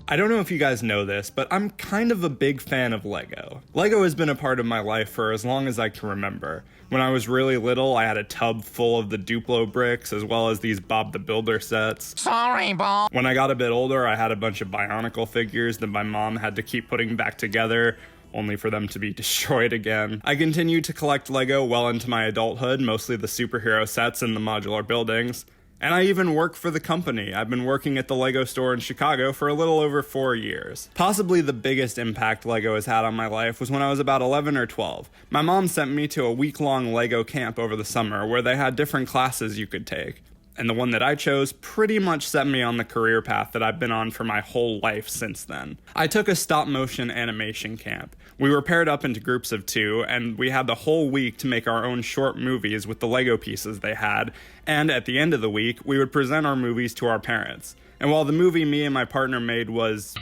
I don't know if you guys know this, but I'm kind of a big fan of Lego. Lego has been a part of my life for as long as I can remember. When I was really little, I had a tub full of the Duplo bricks, as well as these Bob the Builder sets. Sorry, Bob. When I got a bit older, I had a bunch of Bionicle figures that my mom had to keep putting back together, only for them to be destroyed again. I continued to collect Lego well into my adulthood, mostly the superhero sets and the modular buildings. And I even work for the company. I've been working at the Lego store in Chicago for a little over 4 years. Possibly the biggest impact Lego has had on my life was when I was about 11 or 12. My mom sent me to a week-long Lego camp over the summer where they had different classes you could take. And the one that I chose pretty much set me on the career path that I've been on for my whole life since then. I took a stop-motion animation camp. We were paired up into groups of 2, and we had the whole week to make our own short movies with the Lego pieces they had, and at the end of the week, we would present our movies to our parents. And while the movie me and my partner made was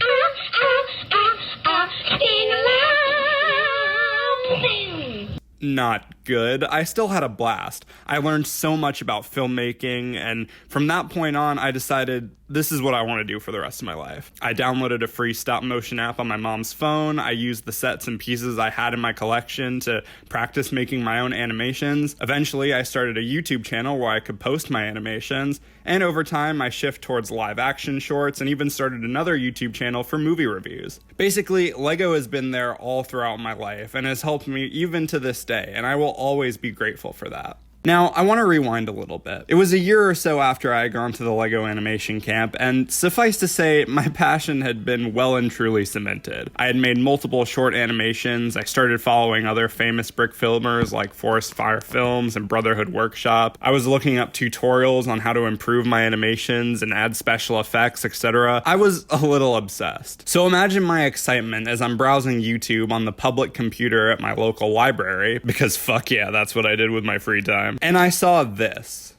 not good, I still had a blast. I learned so much about filmmaking, and from that point on, I decided this is what I want to do for the rest of my life. I downloaded a free stop-motion app on my mom's phone. I used the sets and pieces I had in my collection to practice making my own animations. Eventually, I started a YouTube channel where I could post my animations, and over time, I shift towards live-action shorts and even started another YouTube channel for movie reviews. Basically, Lego has been there all throughout my life and has helped me even to this day, and I will always be grateful for that. Now, I want to rewind a little bit. It was a year or so after I had gone to the Lego animation camp, and suffice to say, my passion had been well and truly cemented. I had made multiple short animations, I started following other famous brick filmers like Forest Fire Films and Brotherhood Workshop. I was looking up tutorials on how to improve my animations and add special effects, etc. I was a little obsessed. So imagine my excitement as I'm browsing YouTube on the public computer at my local library, because fuck yeah, that's what I did with my free time. And I saw this.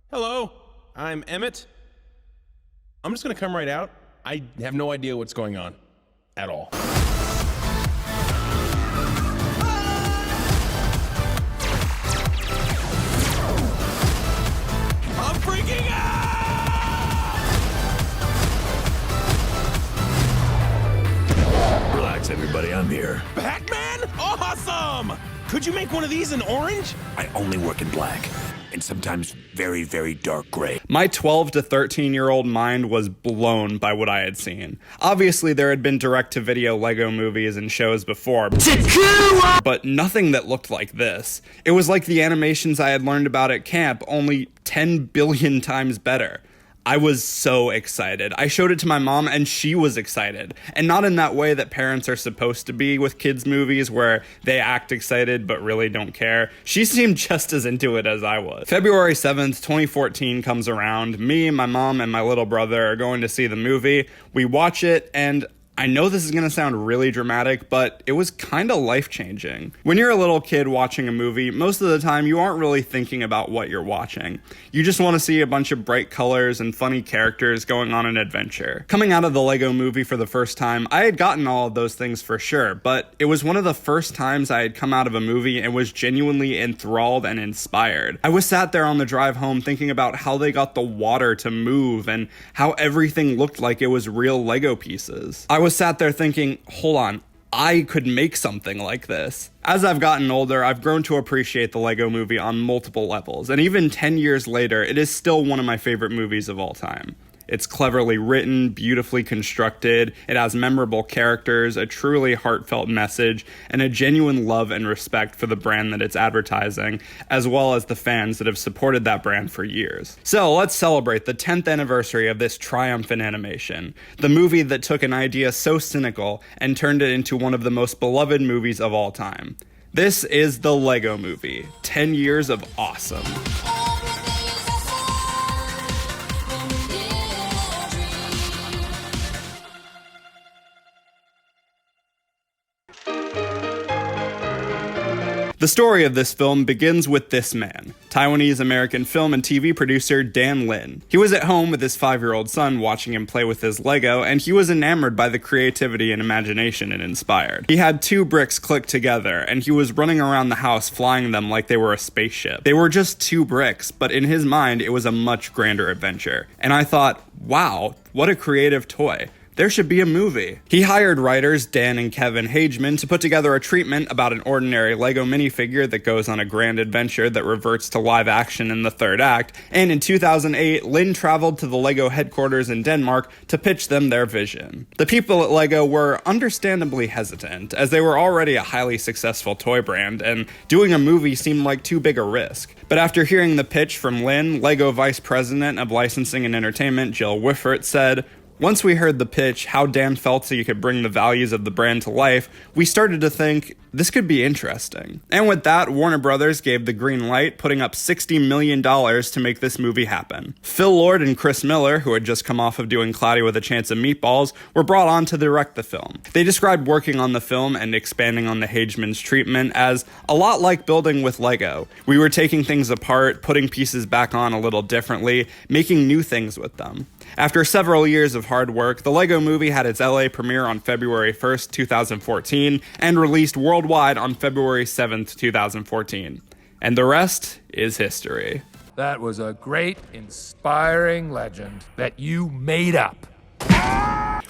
Hello, I'm Emmett. I'm just gonna come right out. I have no idea what's going on at all. I'm freaking out! Relax, everybody, I'm here. Batman? Awesome! Could you make one of these in orange? I only work in black, and sometimes very, very dark gray. My 12 to 13-year-old mind was blown by what I had seen. Obviously, there had been direct-to-video Lego movies and shows before, but nothing that looked like this. It was like the animations I had learned about at camp, only 10 billion times better. I was so excited. I showed it to my mom and she was excited. And not in that way that parents are supposed to be with kids' movies where they act excited but really don't care. She seemed just as into it as I was. February 7th, 2014 comes around. Me, my mom, and my little brother are going to see the movie. We watch it, and I know this is going to sound really dramatic, but it was kind of life-changing. When you're a little kid watching a movie, most of the time you aren't really thinking about what you're watching. You just want to see a bunch of bright colors and funny characters going on an adventure. Coming out of the Lego movie for the first time, I had gotten all of those things for sure, but it was one of the first times I had come out of a movie and was genuinely enthralled and inspired. I was sat there on the drive home thinking about how they got the water to move and how everything looked like it was real Lego pieces. I was sat there thinking, hold on, I could make something like this. As I've gotten older, I've grown to appreciate the Lego Movie on multiple levels, and even 10 years later, it is still one of my favorite movies of all time. It's cleverly written, beautifully constructed, it has memorable characters, a truly heartfelt message, and a genuine love and respect for the brand that it's advertising, as well as the fans that have supported that brand for years. So let's celebrate the 10th anniversary of this triumph in animation, the movie that took an idea so cynical and turned it into one of the most beloved movies of all time. This is the Lego Movie, 10 years of awesome. The story of this film begins with this man, Taiwanese-American film and TV producer Dan Lin. He was at home with his 5-year-old son watching him play with his Lego, and he was enamored by the creativity and imagination it inspired. He had 2 bricks clicked together, and he was running around the house flying them like they were a spaceship. They were just 2 bricks, but in his mind, it was a much grander adventure. And I thought, wow, what a creative toy. There should be a movie. He hired writers Dan and Kevin Hageman to put together a treatment about an ordinary Lego minifigure that goes on a grand adventure that reverts to live action in the 3rd act, and in 2008, Lin traveled to the Lego headquarters in Denmark to pitch them their vision. The people at Lego were understandably hesitant, as they were already a highly successful toy brand, and doing a movie seemed like too big a risk. But after hearing the pitch from Lin, Lego Vice President of Licensing and Entertainment Jill Wiffert said, "Once we heard the pitch, how Dan felt he could bring the values of the brand to life, we started to think, this could be interesting." And with that, Warner Brothers gave the green light, putting up $60 million to make this movie happen. Phil Lord and Chris Miller, who had just come off of doing Cloudy with a Chance of Meatballs, were brought on to direct the film. They described working on the film and expanding on the Hageman's treatment as a lot like building with Lego. We were taking things apart, putting pieces back on a little differently, making new things with them. After several years of hard work, the Lego Movie had its LA premiere on February 1st, 2014, and released worldwide on February 7th, 2014. And the rest is history. That was a great, inspiring legend that you made up.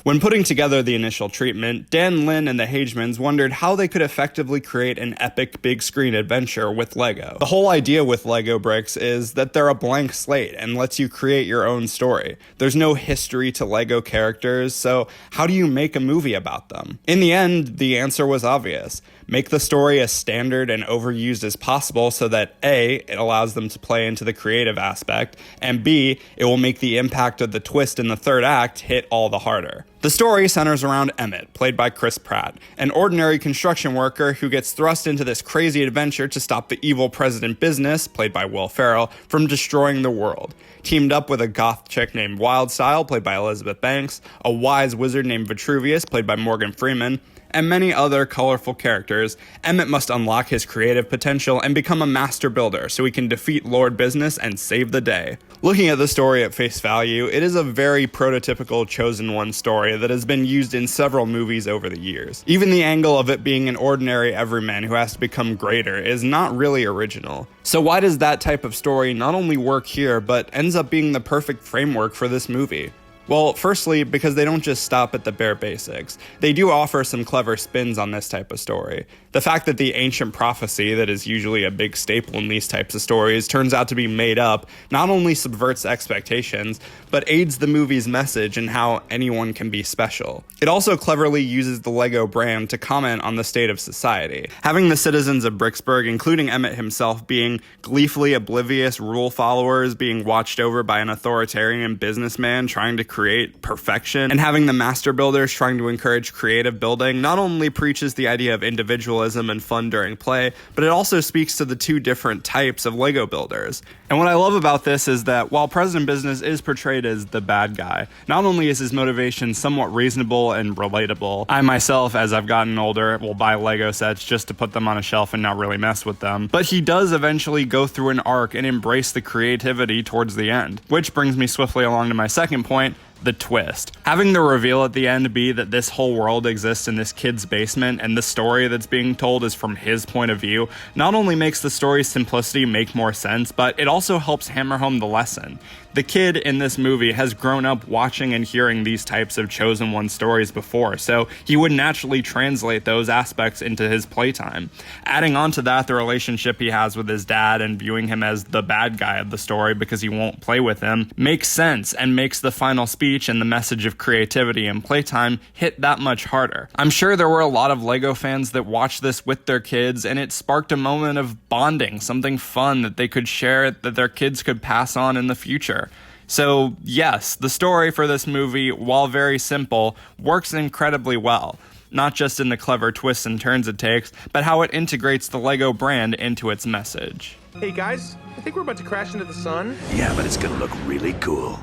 When putting together the initial treatment, Dan Lin and the Hagemans wondered how they could effectively create an epic big screen adventure with Lego. The whole idea with Lego bricks is that they're a blank slate and lets you create your own story. There's no history to Lego characters, so how do you make a movie about them? In the end, the answer was obvious. Make the story as standard and overused as possible so that A, it allows them to play into the creative aspect, and B, it will make the impact of the twist in the 3rd act hit all the harder. The story centers around Emmett, played by Chris Pratt, an ordinary construction worker who gets thrust into this crazy adventure to stop the evil President Business, played by Will Ferrell, from destroying the world. Teamed up with a goth chick named Wildstyle, played by Elizabeth Banks, a wise wizard named Vitruvius, played by Morgan Freeman, and many other colorful characters, Emmett must unlock his creative potential and become a master builder so he can defeat Lord Business and save the day. Looking at the story at face value, it is a very prototypical Chosen One story that has been used in several movies over the years. Even the angle of it being an ordinary everyman who has to become greater is not really original. So why does that type of story not only work here, but ends up being the perfect framework for this movie? Well, firstly, because they don't just stop at the bare basics. They do offer some clever spins on this type of story. The fact that the ancient prophecy that is usually a big staple in these types of stories turns out to be made up not only subverts expectations, but aids the movie's message and how anyone can be special. It also cleverly uses the Lego brand to comment on the state of society. Having the citizens of Bricksburg, including Emmett himself, being gleefully oblivious rule followers being watched over by an authoritarian businessman trying to create perfection, and having the master builders trying to encourage creative building not only preaches the idea of individualism and fun during play, but it also speaks to the 2 different types of Lego builders. And what I love about this is that while President Business is portrayed as the bad guy, not only is his motivation somewhat reasonable and relatable, I myself, as I've gotten older, will buy Lego sets just to put them on a shelf and not really mess with them, but he does eventually go through an arc and embrace the creativity towards the end. Which brings me swiftly along to my second point. the twist. Having the reveal at the end be that this whole world exists in this kid's basement and the story that's being told is from his point of view not only makes the story's simplicity make more sense, but it also helps hammer home the lesson. The kid in this movie has grown up watching and hearing these types of Chosen One stories before, so he would naturally translate those aspects into his playtime. Adding on to that, the relationship he has with his dad and viewing him as the bad guy of the story because he won't play with him makes sense and makes the final speech and the message of creativity and playtime hit that much harder. I'm sure there were a lot of LEGO fans that watched this with their kids, and it sparked a moment of bonding, something fun that they could share that their kids could pass on in the future. So yes, the story for this movie, while very simple, works incredibly well. Not just in the clever twists and turns it takes, but how it integrates the LEGO brand into its message. Hey guys, I think we're about to crash into the sun. Yeah, but it's gonna look really cool.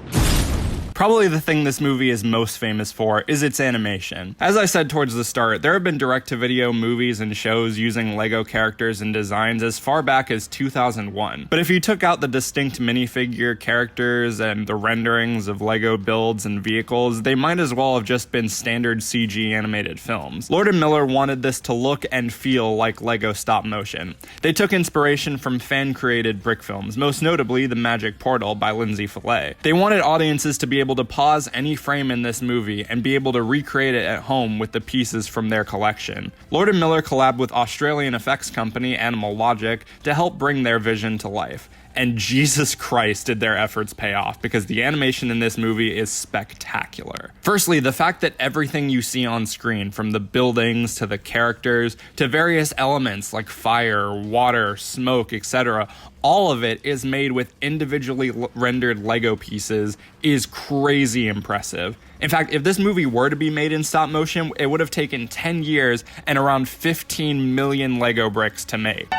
Probably the thing this movie is most famous for is its animation. As I said towards the start, there have been direct-to-video movies and shows using LEGO characters and designs as far back as 2001. But if you took out the distinct minifigure characters and the renderings of LEGO builds and vehicles, they might as well have just been standard CG animated films. Lord & Miller wanted this to look and feel like LEGO stop motion. They took inspiration from fan-created brick films, most notably The Magic Portal by Lindsay Fillet. They wanted audiences to be able to pause any frame in this movie and be able to recreate it at home with the pieces from their collection. Lord & Miller collabed with Australian effects company Animal Logic to help bring their vision to life. And Jesus Christ did their efforts pay off, because the animation in this movie is spectacular. Firstly, the fact that everything you see on screen, from the buildings to the characters to various elements like fire, water, smoke, etc., all of it is made with individually rendered LEGO pieces, is crazy impressive. In fact, if this movie were to be made in stop motion, it would have taken 10 years and around 15 million LEGO bricks to make.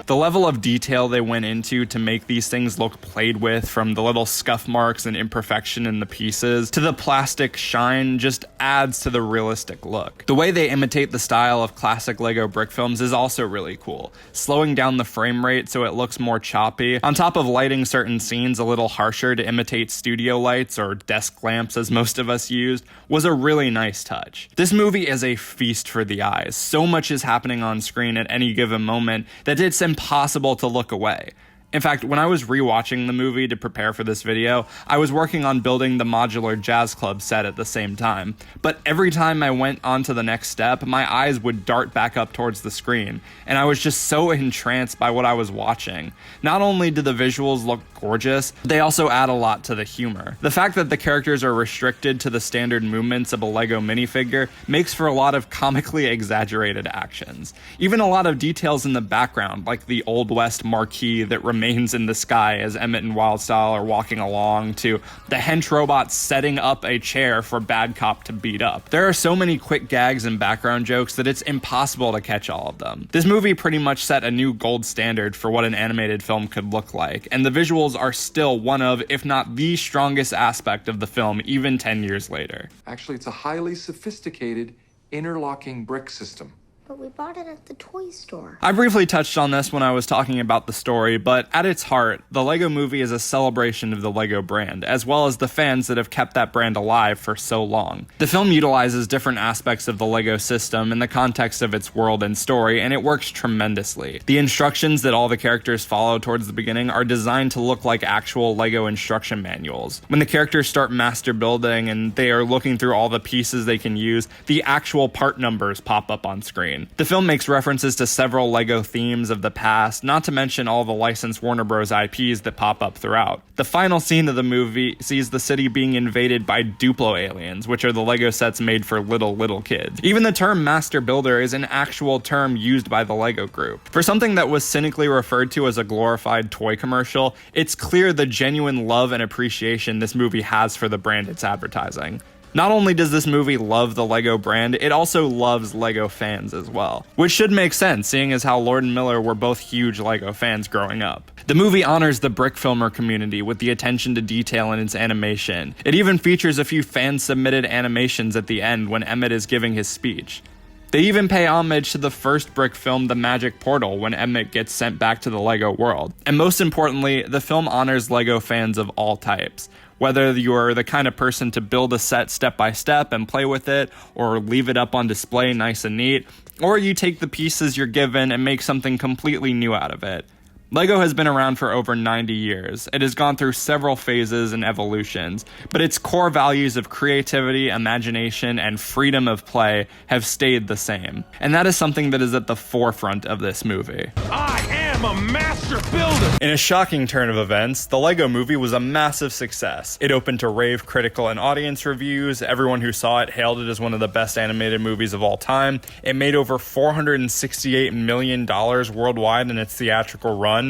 The level of detail they went into to make these things look played with, from the little scuff marks and imperfection in the pieces to the plastic shine, just adds to the realistic look. The way they imitate the style of classic LEGO brick films is also really cool, slowing down the frame rate so it looks more choppy, on top of lighting certain scenes a little harsher to imitate studio lights or desk lamps as most of us used, was a really nice touch. This movie is a feast for the eyes. So much is happening on screen at any given moment that it's impossible to look away. In fact, when I was rewatching the movie to prepare for this video, I was working on building the modular jazz club set at the same time. But every time I went on to the next step, my eyes would dart back up towards the screen, and I was just so entranced by what I was watching. Not only do the visuals look gorgeous, they also add a lot to the humor. The fact that the characters are restricted to the standard movements of a LEGO minifigure makes for a lot of comically exaggerated actions. Even a lot of details in the background, like the Old West marquee that remains in the sky as Emmett and Wildstyle are walking along, to the hench robot setting up a chair for Bad Cop to beat up. There are so many quick gags and background jokes that it's impossible to catch all of them. This movie pretty much set a new gold standard for what an animated film could look like, and the visuals are still one of, if not the strongest aspect of the film even 10 years later. Actually, it's a highly sophisticated interlocking brick system. But we bought it at the toy store. I briefly touched on this when I was talking about the story, but at its heart, the LEGO Movie is a celebration of the LEGO brand, as well as the fans that have kept that brand alive for so long. The film utilizes different aspects of the LEGO system in the context of its world and story, and it works tremendously. The instructions that all the characters follow towards the beginning are designed to look like actual LEGO instruction manuals. When the characters start master building and they are looking through all the pieces they can use, the actual part numbers pop up on screen. The film makes references to several LEGO themes of the past, not to mention all the licensed Warner Bros. IPs that pop up throughout. The final scene of the movie sees the city being invaded by Duplo aliens, which are the LEGO sets made for little kids. Even the term Master Builder is an actual term used by the LEGO Group. For something that was cynically referred to as a glorified toy commercial, it's clear the genuine love and appreciation this movie has for the brand it's advertising. Not only does this movie love the LEGO brand, it also loves LEGO fans as well. Which should make sense, seeing as how Lord and Miller were both huge LEGO fans growing up. The movie honors the brick filmer community with the attention to detail in its animation. It even features a few fan-submitted animations at the end when Emmett is giving his speech. They even pay homage to the first brick film, The Magic Portal, when Emmett gets sent back to the LEGO world. And most importantly, the film honors LEGO fans of all types. Whether you're the kind of person to build a set step by step and play with it, or leave it up on display nice and neat, or you take the pieces you're given and make something completely new out of it. LEGO has been around for over 90 years. It has gone through several phases and evolutions, but its core values of creativity, imagination, and freedom of play have stayed the same. And that is something that is at the forefront of this movie. I am a master builder! In a shocking turn of events, the LEGO Movie was a massive success. It opened to rave critical and audience reviews. Everyone who saw it hailed it as one of the best animated movies of all time. It made over $468 million worldwide in its theatrical run.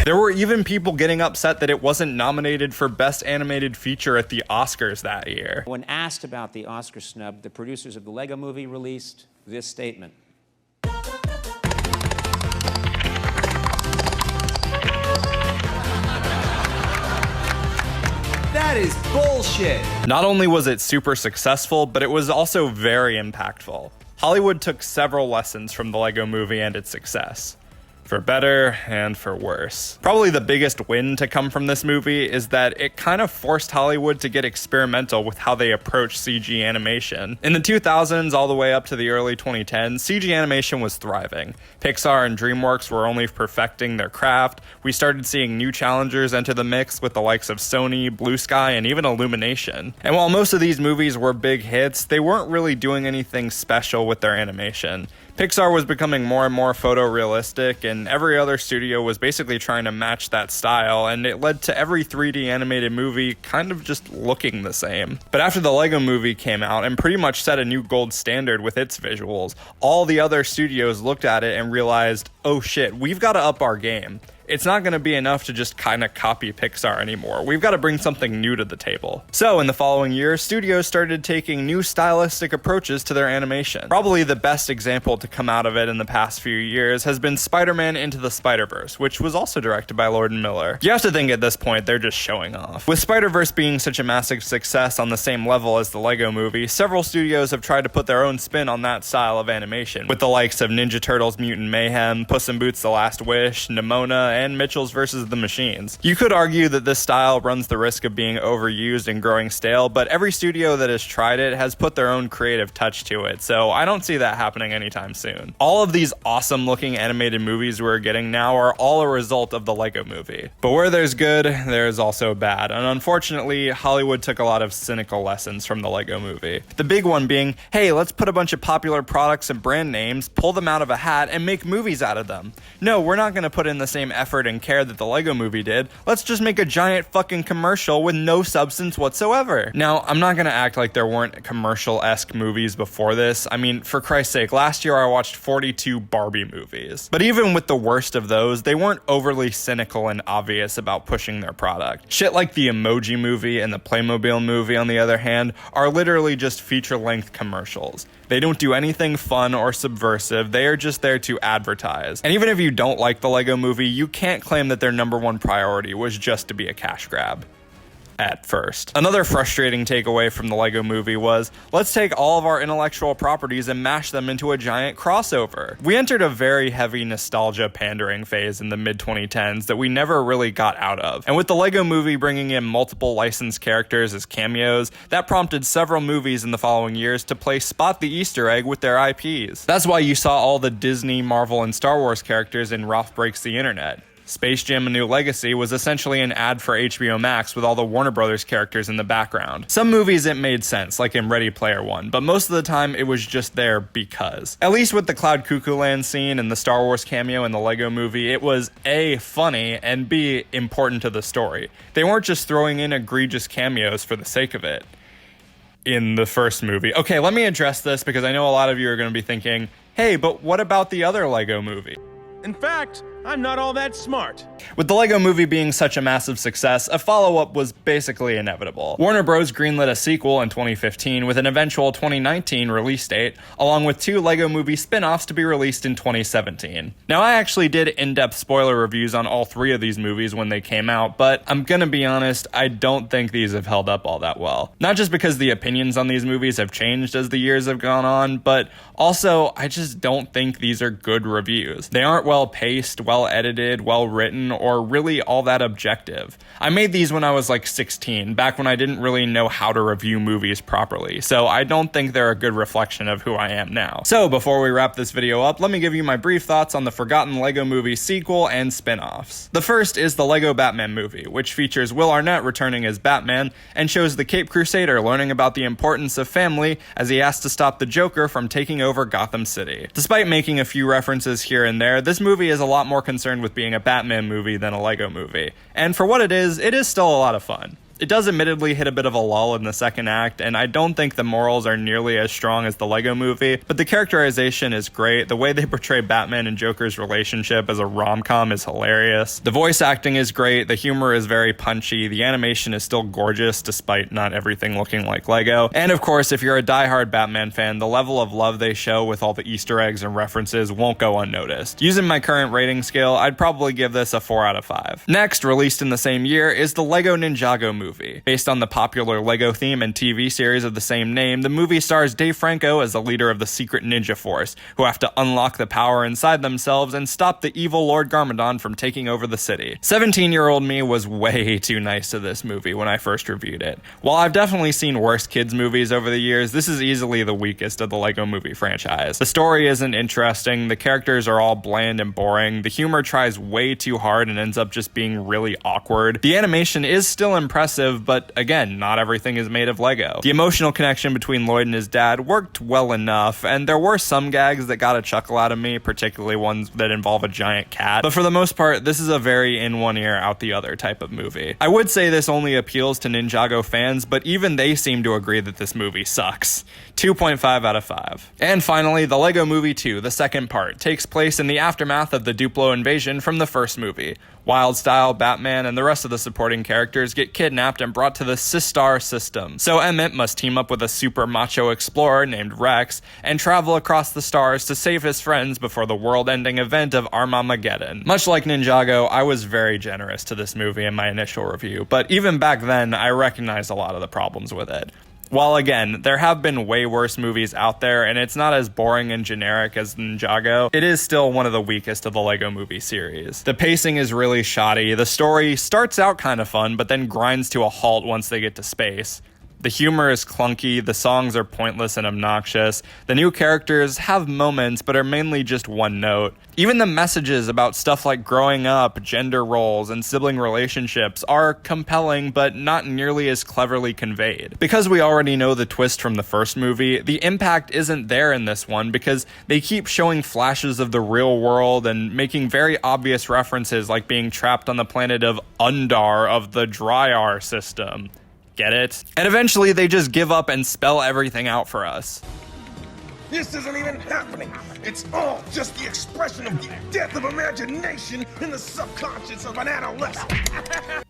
There were even people getting upset that it wasn't nominated for Best Animated Feature at the Oscars that year. When asked about the Oscar snub, the producers of the LEGO Movie released this statement. That is bullshit. Not only was it super successful, but it was also very impactful. Hollywood took several lessons from the LEGO Movie and its success. For better and for worse. Probably the biggest win to come from this movie is that it kind of forced Hollywood to get experimental with how they approach CG animation. In the 2000s all the way up to the early 2010s, CG animation was thriving. Pixar and DreamWorks were only perfecting their craft. We started seeing new challengers enter the mix with the likes of Sony, Blue Sky, and even Illumination. And while most of these movies were big hits, they weren't really doing anything special with their animation. Pixar was becoming more and more photorealistic, and every other studio was basically trying to match that style, and it led to every 3D animated movie kind of just looking the same. But after the LEGO Movie came out and pretty much set a new gold standard with its visuals, all the other studios looked at it and realized, oh shit, we've got to up our game. It's not going to be enough to just kind of copy Pixar anymore. We've got to bring something new to the table. So in the following year, studios started taking new stylistic approaches to their animation. Probably the best example to come out of it in the past few years has been Spider-Man Into the Spider-Verse, which was also directed by Lord and Miller. You have to think at this point they're just showing off. With Spider-Verse being such a massive success on the same level as the LEGO Movie, several studios have tried to put their own spin on that style of animation, with the likes of Ninja Turtles Mutant Mayhem, Puss in Boots The Last Wish, Nimona, and Mitchell's vs. the Machines. You could argue that this style runs the risk of being overused and growing stale, but every studio that has tried it has put their own creative touch to it, so I don't see that happening anytime soon. All of these awesome looking animated movies we're getting now are all a result of the LEGO Movie. But where there's good, there's also bad, and unfortunately, Hollywood took a lot of cynical lessons from the LEGO Movie. The big one being, hey, let's put a bunch of popular products and brand names, pull them out of a hat, and make movies out of them. No, we're not going to put in the same effort and care that the LEGO Movie did. Let's just make a giant fucking commercial with no substance whatsoever. Now, I'm not gonna act like there weren't commercial-esque movies before this. I mean, for Christ's sake, last year I watched 42 Barbie movies. But even with the worst of those, they weren't overly cynical and obvious about pushing their product. Shit like the Emoji Movie and the Playmobil Movie, on the other hand, are literally just feature-length commercials. They don't do anything fun or subversive, they are just there to advertise. And even if you don't like the LEGO Movie, you can't claim that their number one priority was just to be a cash grab. At first. Another frustrating takeaway from the LEGO Movie was, let's take all of our intellectual properties and mash them into a giant crossover. We entered a very heavy nostalgia pandering phase in the mid-2010s that we never really got out of. And with the LEGO Movie bringing in multiple licensed characters as cameos, that prompted several movies in the following years to play Spot the Easter Egg with their IPs. That's why you saw all the Disney, Marvel, and Star Wars characters in Ralph Breaks the Internet. Space Jam: A New Legacy was essentially an ad for HBO Max with all the Warner Brothers characters in the background. Some movies it made sense, like in Ready Player One, but most of the time it was just there because. At least with the Cloud Cuckoo Land scene and the Star Wars cameo in the LEGO Movie, it was A, funny, and B, important to the story. They weren't just throwing in egregious cameos for the sake of it. In the first movie. Okay, let me address this because I know a lot of you are going to be thinking, hey, but what about the other LEGO Movie? In fact, I'm not all that smart. With the Lego Movie being such a massive success, a follow-up was basically inevitable. Warner Bros. Greenlit a sequel in 2015 with an eventual 2019 release date, along with 2 Lego Movie spin-offs to be released in 2017. Now, I actually did in-depth spoiler reviews on all 3 of these movies when they came out, but I'm gonna be honest, I don't think these have held up all that well. Not just because the opinions on these movies have changed as the years have gone on, but also, I just don't think these are good reviews. They aren't well paced, well edited, well written, or really all that objective. I made these when I was like 16, back when I didn't really know how to review movies properly, so I don't think they're a good reflection of who I am now. So before we wrap this video up, let me give you my brief thoughts on the forgotten Lego Movie sequel and spin-offs. The first is the Lego Batman movie, which features Will Arnett returning as Batman and shows the Cape Crusader learning about the importance of family as he has to stop the Joker from taking over Gotham City. Despite making a few references here and there, this movie is a lot more concerned with being a Batman movie than a Lego movie. And for what it is still a lot of fun. It does admittedly hit a bit of a lull in the second act, and I don't think the morals are nearly as strong as the Lego Movie, but the characterization is great. The way they portray Batman and Joker's relationship as a rom-com is hilarious. The voice acting is great, the humor is very punchy, the animation is still gorgeous despite not everything looking like Lego, and of course, if you're a diehard Batman fan, the level of love they show with all the Easter eggs and references won't go unnoticed. Using my current rating scale, I'd probably give this a 4 out of 5. Next, released in the same year, is the Lego Ninjago movie. Based on the popular Lego theme and TV series of the same name, the movie stars Dave Franco as the leader of the secret ninja force, who have to unlock the power inside themselves and stop the evil Lord Garmadon from taking over the city. 17-year-old me was way too nice to this movie when I first reviewed it. While I've definitely seen worse kids movies over the years, this is easily the weakest of the Lego Movie franchise. The story isn't interesting, the characters are all bland and boring, the humor tries way too hard and ends up just being really awkward. The animation is still impressive, but again, not everything is made of Lego. The emotional connection between Lloyd and his dad worked well enough, and there were some gags that got a chuckle out of me, particularly ones that involve a giant cat, but for the most part, this is a very in one ear, out the other type of movie. I would say this only appeals to Ninjago fans, but even they seem to agree that this movie sucks. 2.5 out of 5. And finally, the Lego Movie 2, the second part, takes place in the aftermath of the Duplo invasion from the first movie. Wildstyle, Batman, and the rest of the supporting characters get kidnapped and brought to the Sistar system. So Emmett must team up with a super macho explorer named Rex and travel across the stars to save his friends before the world-ending event of Armageddon. Much like Ninjago, I was very generous to this movie in my initial review, but even back then, I recognized a lot of the problems with it. While again, there have been way worse movies out there, and it's not as boring and generic as Ninjago, it is still one of the weakest of the Lego Movie series. The pacing is really shoddy, the story starts out kind of fun, but then grinds to a halt once they get to space. The humor is clunky, the songs are pointless and obnoxious, the new characters have moments but are mainly just one note. Even the messages about stuff like growing up, gender roles, and sibling relationships are compelling but not nearly as cleverly conveyed. Because we already know the twist from the first movie, the impact isn't there in this one because they keep showing flashes of the real world and making very obvious references like being trapped on the planet of Undar of the Dryar system. Get it? And eventually they just give up and spell everything out for us. This isn't even happening. It's all just the expression of the death of imagination in the subconscious of an adolescent.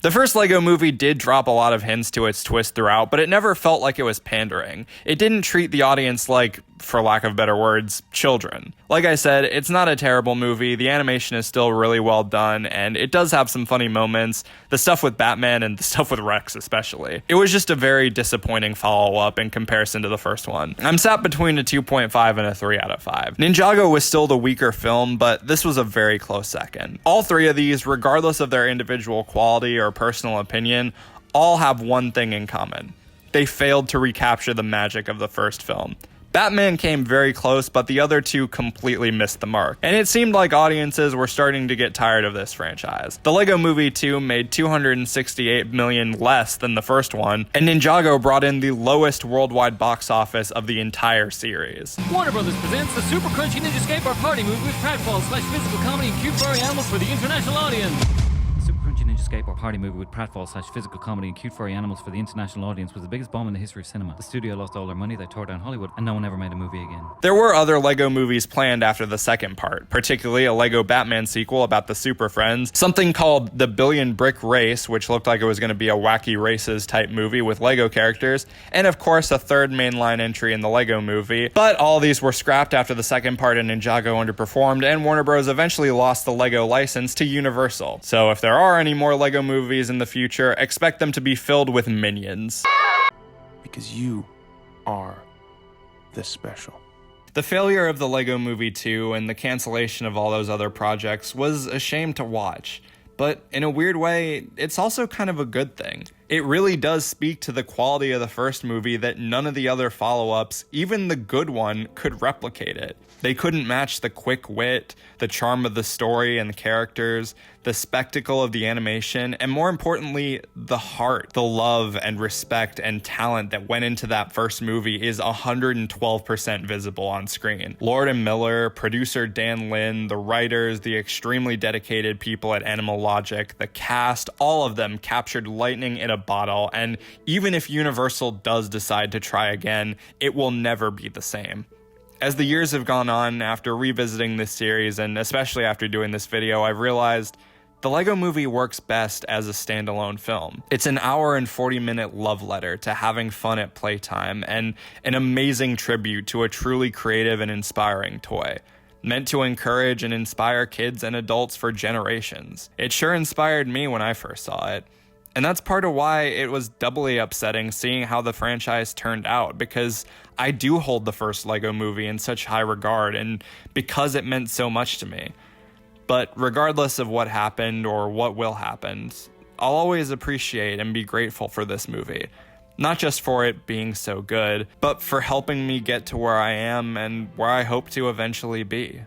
The first Lego Movie did drop a lot of hints to its twist throughout, but it never felt like it was pandering. It didn't treat the audience like, for lack of better words, children. Like I said, it's not a terrible movie, the animation is still really well done, and it does have some funny moments, the stuff with Batman and the stuff with Rex especially. It was just a very disappointing follow-up in comparison to the first one. I'm sat between a 2.5 and a 3 out of 5. Ninjago was still the weaker film, but this was a very close second. All 3 of these, regardless of their individual quality or personal opinion, all have one thing in common. They failed to recapture the magic of the first film. Batman came very close, but the other 2 completely missed the mark. And it seemed like audiences were starting to get tired of this franchise. The Lego Movie 2 made $268 million less than the first one, and Ninjago brought in the lowest worldwide box office of the entire series. Warner Brothers presents the Super Crunchy Ninja Skate Bar Party movie with pratfalls / physical comedy and cute furry animals for the international audience. Super crunchy ninja skateboard party movie with pratfall/physical comedy and cute furry animals for the international audience was the biggest bomb in the history of cinema. The studio lost all their money, they tore down Hollywood, and no one ever made a movie again. There were other LEGO movies planned after the second part, particularly a LEGO Batman sequel about the Super Friends, something called The Billion Brick Race, which looked like it was going to be a wacky races type movie with LEGO characters, and of course a third mainline entry in the LEGO movie. But all these were scrapped after the second part and Ninjago underperformed, and Warner Bros. Eventually lost the LEGO license to Universal. So if there are any more LEGO movies in the future, expect them to be filled with minions. Because you are the special. The failure of the LEGO Movie 2 and the cancellation of all those other projects was a shame to watch. But in a weird way, it's also kind of a good thing. It really does speak to the quality of the first movie that none of the other follow-ups, even the good one, could replicate it. They couldn't match the quick wit, the charm of the story and the characters, the spectacle of the animation, and more importantly, the heart, the love and respect and talent that went into that first movie is 112% visible on screen. Lord and Miller, producer Dan Lin, the writers, the extremely dedicated people at Animal Logic, the cast, all of them captured lightning in a bottle, and even if Universal does decide to try again, it will never be the same. As the years have gone on, after revisiting this series, and especially after doing this video, I've realized the LEGO Movie works best as a standalone film. It's an hour and 40-minute love letter to having fun at playtime, and an amazing tribute to a truly creative and inspiring toy, meant to encourage and inspire kids and adults for generations. It sure inspired me when I first saw it. And that's part of why it was doubly upsetting seeing how the franchise turned out, because I do hold the first LEGO Movie in such high regard, and because it meant so much to me. But regardless of what happened or what will happen, I'll always appreciate and be grateful for this movie. Not just for it being so good, but for helping me get to where I am and where I hope to eventually be.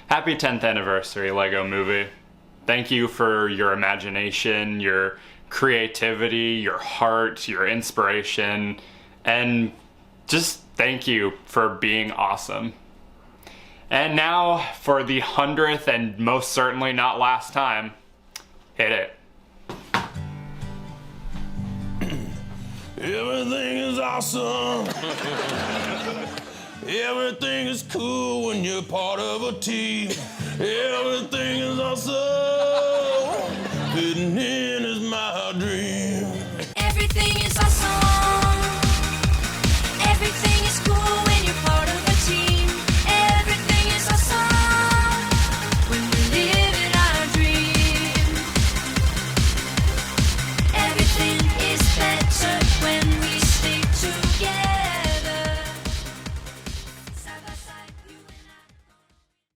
Happy 10th anniversary, LEGO Movie. Thank you for your imagination, your creativity, your heart, your inspiration, and just thank you for being awesome. And now, for the 100th and most certainly not last time, hit it. Everything is awesome. Everything is cool when you're part of a team. Everything is awesome. Fitting in